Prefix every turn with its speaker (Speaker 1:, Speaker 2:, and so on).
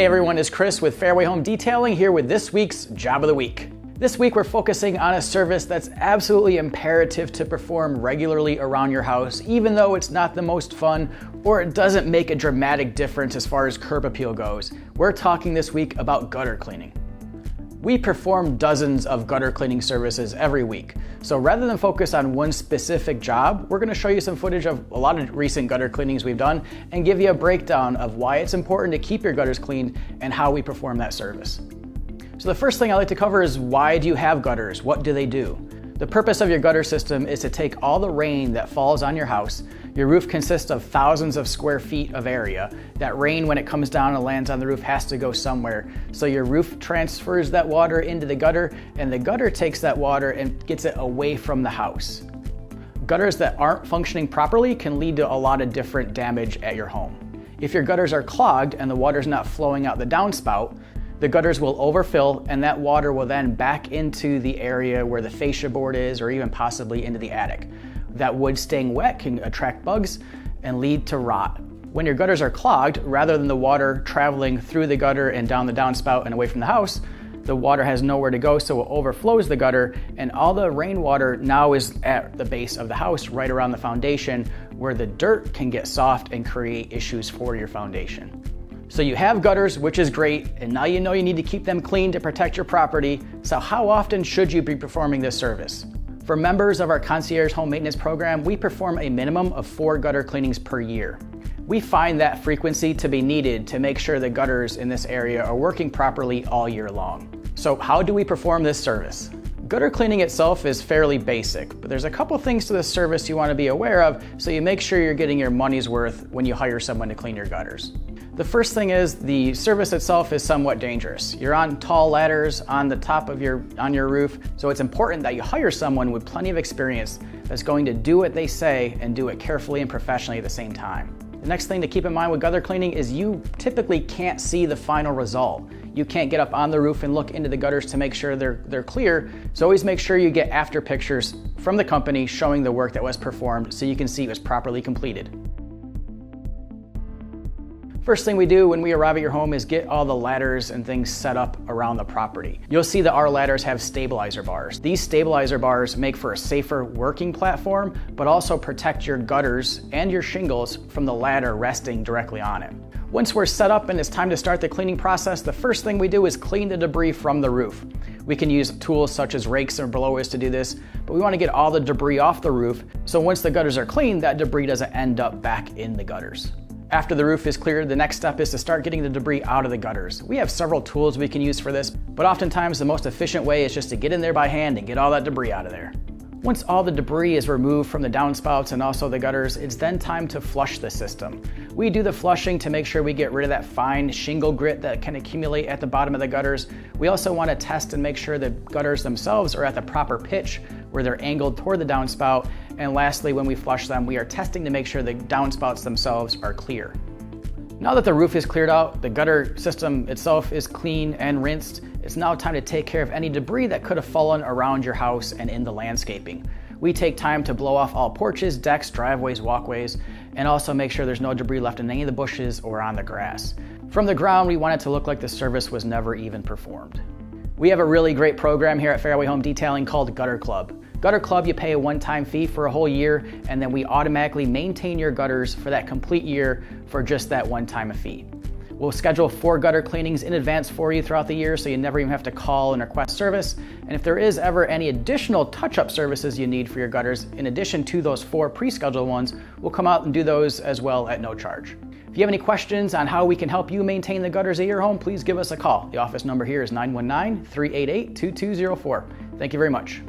Speaker 1: Hey everyone, it's Chris with Fairway Home Detailing here with this week's Job of the Week. This week we're focusing on a service that's absolutely imperative to perform regularly around your house, even though it's not the most fun or it doesn't make a dramatic difference as far as curb appeal goes. We're talking this week about gutter cleaning. We perform dozens of gutter cleaning services every week. So rather than focus on one specific job, we're gonna show you some footage of a lot of recent gutter cleanings we've done and give you a breakdown of why it's important to keep your gutters cleaned and how we perform that service. So the first thing I like to cover is, why do you have gutters? What do they do? The purpose of your gutter system is to take all the rain that falls on your house. Your roof consists of thousands of square feet of area. That rain, when it comes down and lands on the roof, has to go somewhere. So your roof transfers that water into the gutter, and the gutter takes that water and gets it away from the house. Gutters that aren't functioning properly can lead to a lot of different damage at your home. If your gutters are clogged and the water's not flowing out the downspout, the gutters will overfill, and that water will then back into the area where the fascia board is, or even possibly into the attic. That wood staying wet can attract bugs and lead to rot. When your gutters are clogged, rather than the water traveling through the gutter and down the downspout and away from the house, the water has nowhere to go, so it overflows the gutter, and all the rainwater now is at the base of the house, right around the foundation, where the dirt can get soft and create issues for your foundation. So you have gutters, which is great, and now you know you need to keep them clean to protect your property. So how often should you be performing this service? For members of our Concierge Home Maintenance Program, we perform a minimum of 4 gutter cleanings per year. We find that frequency to be needed to make sure the gutters in this area are working properly all year long. So how do we perform this service? Gutter cleaning itself is fairly basic, but there's a couple things to this service you want to be aware of so you make sure you're getting your money's worth when you hire someone to clean your gutters. The first thing is, the service itself is somewhat dangerous. You're on tall ladders on the top of your roof, so it's important that you hire someone with plenty of experience that's going to do what they say and do it carefully and professionally at the same time. The next thing to keep in mind with gutter cleaning is you typically can't see the final result. You can't get up on the roof and look into the gutters to make sure they're clear, so always make sure you get after pictures from the company showing the work that was performed so you can see it was properly completed. First thing we do when we arrive at your home is get all the ladders and things set up around the property. You'll see that our ladders have stabilizer bars. These stabilizer bars make for a safer working platform, but also protect your gutters and your shingles from the ladder resting directly on it. Once we're set up and it's time to start the cleaning process, the first thing we do is clean the debris from the roof. We can use tools such as rakes or blowers to do this, but we want to get all the debris off the roof, so once the gutters are clean, that debris doesn't end up back in the gutters. After the roof is cleared, the next step is to start getting the debris out of the gutters. We have several tools we can use for this, but oftentimes the most efficient way is just to get in there by hand and get all that debris out of there. Once all the debris is removed from the downspouts and also the gutters, it's then time to flush the system. We do the flushing to make sure we get rid of that fine shingle grit that can accumulate at the bottom of the gutters. We also want to test and make sure the gutters themselves are at the proper pitch, where they're angled toward the downspout. And lastly, when we flush them, we are testing to make sure the downspouts themselves are clear. Now that the roof is cleared out, the gutter system itself is clean and rinsed, it's now time to take care of any debris that could have fallen around your house and in the landscaping. We take time to blow off all porches, decks, driveways, walkways, and also make sure there's no debris left in any of the bushes or on the grass. From the ground, we want it to look like the service was never even performed. We have a really great program here at Fairway Home Detailing called Gutter Club. Gutter Club, you pay a one-time fee for a whole year, and then we automatically maintain your gutters for that complete year for just that one-time fee. We'll schedule 4 gutter cleanings in advance for you throughout the year, so you never even have to call and request service. And if there is ever any additional touch-up services you need for your gutters, in addition to those 4 pre-scheduled ones, we'll come out and do those as well at no charge. If you have any questions on how we can help you maintain the gutters at your home, please give us a call. The office number here is 919-388-2204. Thank you very much.